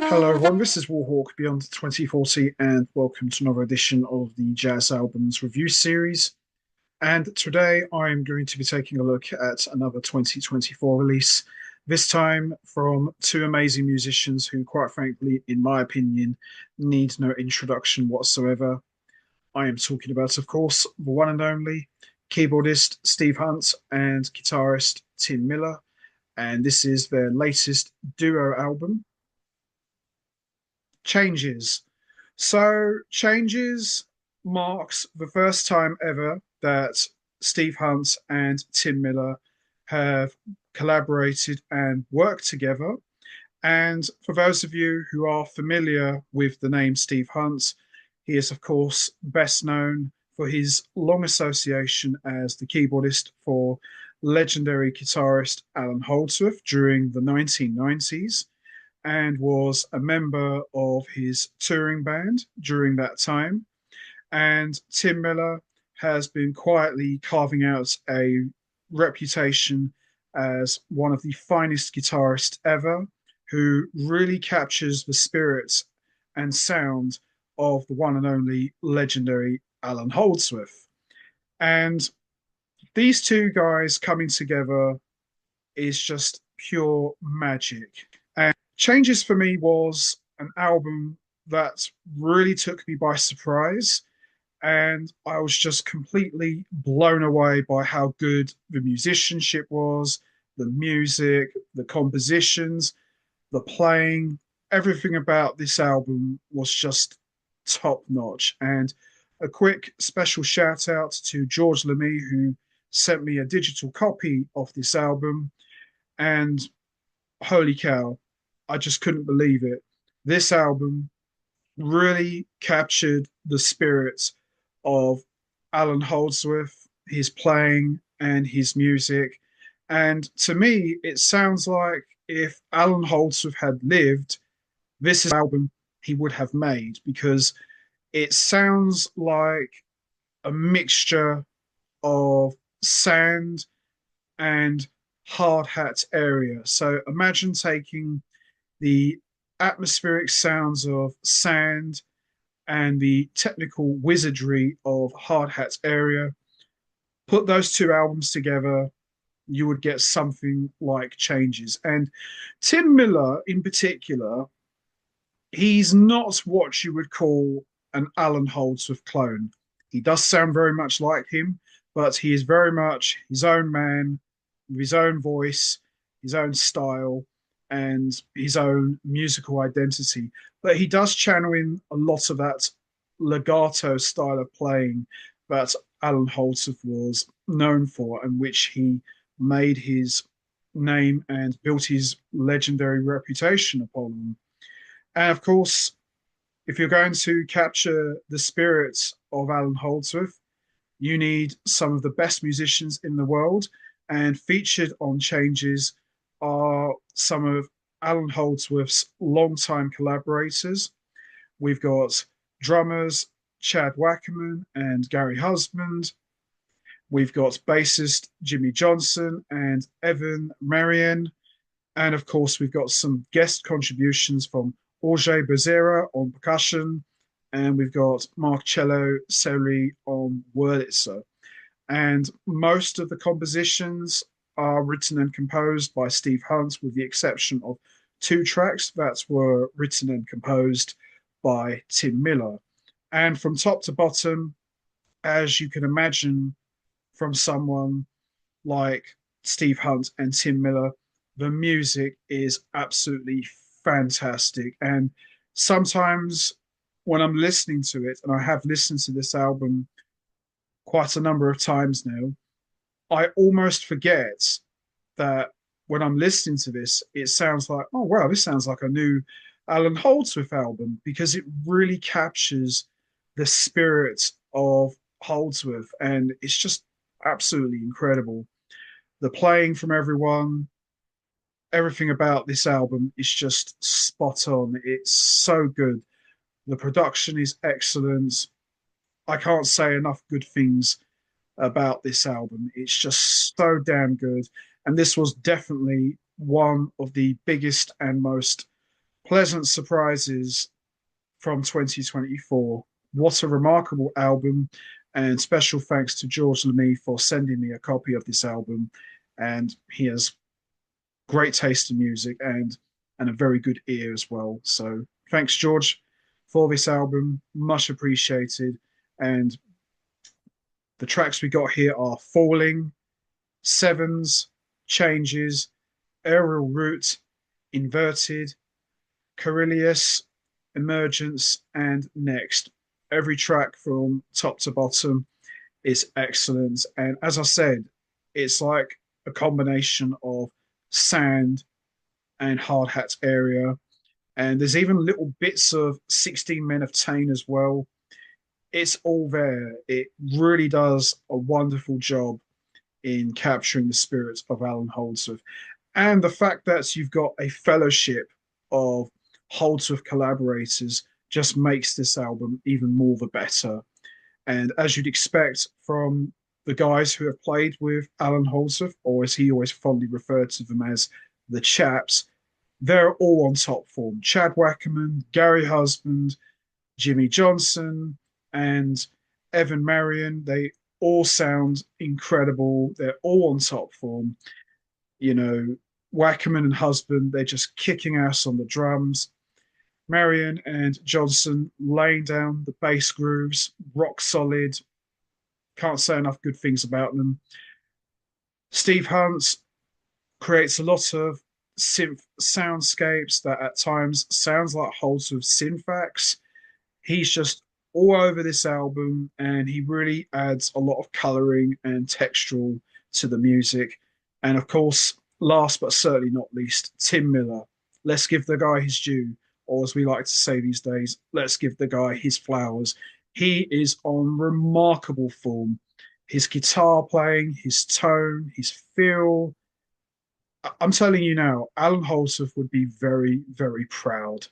Hello everyone, this is Warhawk Beyond 2040 and welcome to another edition of the Jazz Albums Review Series. And today I'm going to be taking a look at another 2024 release, this time from two amazing musicians who, quite frankly, in my opinion, need no introduction whatsoever. I am talking about, of course, the one and only keyboardist Steve Hunt and guitarist Tim Miller. And this is their latest duo album, Changes. So, Changes marks the first time ever that Steve Hunt and Tim Miller have collaborated and worked together. And for those of you who are familiar with the name Steve Hunt, he is, of course, best known for his long association as the keyboardist for legendary guitarist Allan Holdsworth during the 1990s and was a member of his touring band during that time. And Tim Miller has been quietly carving out a reputation as one of the finest guitarists ever, who really captures the spirit and sound of the one and only legendary Allan Holdsworth. And these two guys coming together is just pure magic. And Changes for me was an album that really took me by surprise. And I was just completely blown away by how good the musicianship was, the music, the compositions, the playing. Everything about this album was just top notch. And a quick special shout out to George Lemmy, who sent me a digital copy of this album. And holy cow, I just couldn't believe it. This album really captured the spirit of Allan Holdsworth, his playing and his music. And to me, it sounds like if Allan Holdsworth had lived, this is the album he would have made because it sounds like a mixture of sand and hard hat area. So imagine taking the atmospheric sounds of sand and the technical wizardry of hard hat area, put those two albums together, you would get something like Changes. And Tim Miller in particular, he's not what you would call an Allan Holdsworth clone. He does sound very much like him, but he is very much his own man with his own voice, his own style, and his own musical identity. But he does channel in a lot of that legato style of playing that Allan Holdsworth was known for, and which he made his name and built his legendary reputation upon. And of course, if you're going to capture the spirits of Allan Holdsworth, you need some of the best musicians in the world. And featured on Changes are some of Allan Holdsworth's longtime collaborators. We've got drummers Chad Wackerman and Gary Husband. We've got bassist Jimmy Johnson and Evan Marien. And of course, we've got some guest contributions from Jorge Becerra on percussion. And we've got Marcello Seri on Wurlitzer. And most of the compositions are written and composed by Steve Hunt, with the exception of two tracks that were written and composed by Tim Miller. And from top to bottom, as you can imagine from someone like Steve Hunt and Tim Miller, the music is absolutely fantastic. And sometimes when I'm listening to it, and I have listened to this album quite a number of times now, I almost forget that when I'm listening to this, it sounds like, oh, wow, this sounds like a new Allan Holdsworth album, because it really captures the spirit of Holdsworth. And it's just absolutely incredible. The playing from everyone, everything about this album is just spot on. It's so good. The production is excellent. I can't say enough good things about this album. It's just so damn good. And this was definitely one of the biggest and most pleasant surprises from 2024. What a remarkable album. And special thanks to George Lemay for sending me a copy of this album. And he has great taste in music and a very good ear as well. So thanks, George, for this album. Much appreciated. And the tracks we got here are Falling, Sevens, Changes, Aerial Route, Inverted, Carilius, Emergence, and Next. Every track from top to bottom is excellent. And as I said, it's like a combination of sand and hard hat area. And there's even little bits of 16 Men of Tain as well. It's all there. It really does a wonderful job in capturing the spirit of Allan Holdsworth. And the fact that you've got a fellowship of Holdsworth collaborators just makes this album even more the better. And as you'd expect from the guys who have played with Allan Holdsworth, or as he always fondly referred to them as the chaps, they're all on top form. Chad Wackerman, Gary Husband, Jimmy Johnson, and Evan Marien, they all sound incredible. They're all on top form. You know, Wackerman and Husband, they're just kicking ass on the drums. Marien and Johnson laying down the bass grooves, rock solid. Can't say enough good things about them. Steve Hunt creates a lot of synth soundscapes that at times sounds like Holdsworth synfax. He's just all over this album and he really adds a lot of coloring and textural to the music. And of course, last but certainly not least, Tim Miller. Let's give the guy his due, or as we like to say these days, let's give the guy his flowers. He is on remarkable form. His guitar playing, his tone, his feel. I'm telling you now, Allan Holdsworth would be very, very proud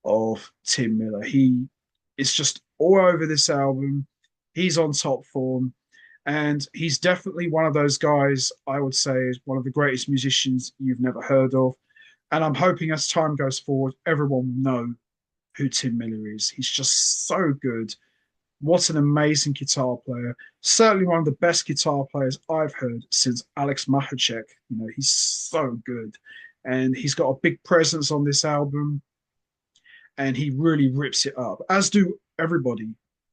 of Tim Miller. He is just all over this album. He's on top form. And he's definitely one of those guys I would say is one of the greatest musicians you've never heard of. And I'm hoping as time goes forward, everyone will know who Tim Miller is. He's just so good. What an amazing guitar player. Certainly one of the best guitar players I've heard since Alex Mahacek. You know, he's so good. And he's got a big presence on this album. And he really rips it up, as do everybody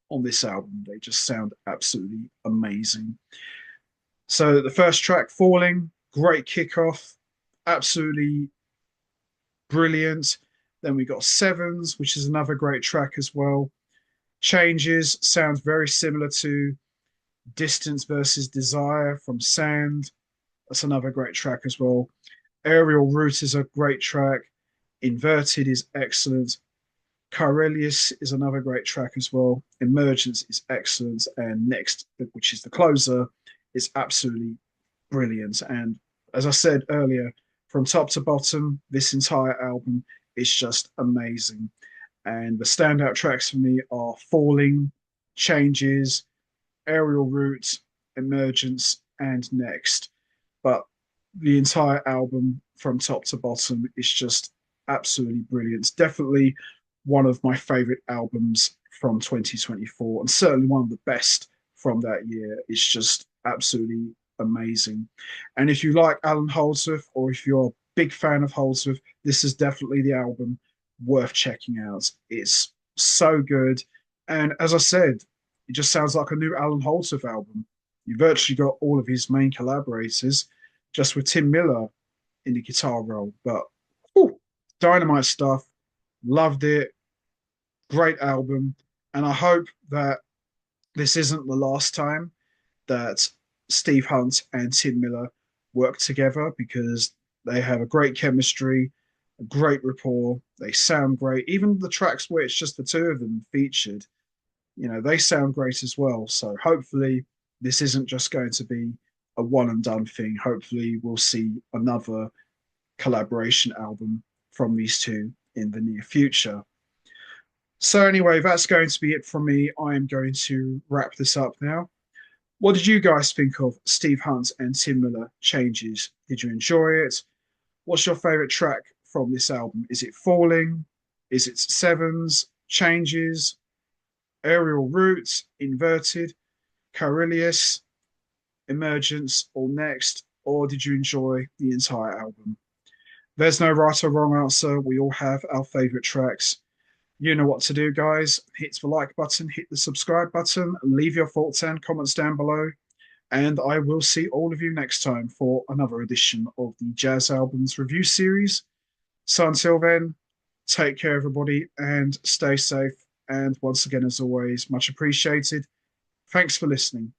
on this album. They just sound absolutely amazing. So the first track, Falling, great kickoff, absolutely brilliant. Then we got Sevens, which is another great track as well. Changes sounds very similar to Distance versus Desire from Sand. That's another great track as well. Aerial Route is a great track. Inverted is excellent. Carelius is another great track as well. Emergence is excellent. And Next, which is the closer, is absolutely brilliant. And as I said earlier, from top to bottom, this entire album is just amazing. And the standout tracks for me are Falling, Changes, Aerial Route, Emergence, and Next. But the entire album from top to bottom is just absolutely brilliant. It's definitely one of my favorite albums from 2024 and certainly one of the best from that year. It's just absolutely amazing. And if you like Allan Holdsworth or if you're a big fan of Holdsworth, this is definitely the album worth checking out. It's so good. And as I said, it just sounds like a new Allan Holdsworth album. You virtually got all of his main collaborators, just with Tim Miller in the guitar role. But ooh, dynamite stuff. Loved it. Great album. And I hope that this isn't the last time that Steve Hunt and Tim Miller work together, because they have a great chemistry, a great rapport. They sound great. Even the tracks where it's just the two of them featured, you know, they sound great as well. So hopefully this isn't just going to be a one and done thing. Hopefully we'll see another collaboration album from these two in the near future. So anyway, that's going to be it from me. I am going to wrap this up now. What did you guys think of Steve Hunt and Tim Miller Changes? Did you enjoy it? What's your favorite track from this album? Is it falling? Is it sevens, changes, aerial roots, inverted, Carilius, emergence, or next? Or did you enjoy the entire album? There's no right or wrong answer. We all have our favorite tracks. You know what to do, guys. Hit the like button, hit the subscribe button, leave your thoughts and comments down below. And I will see all of you next time for another edition of the Jazz Albums Review Series. So until then, take care, everybody, and stay safe. And once again, as always, much appreciated. Thanks for listening.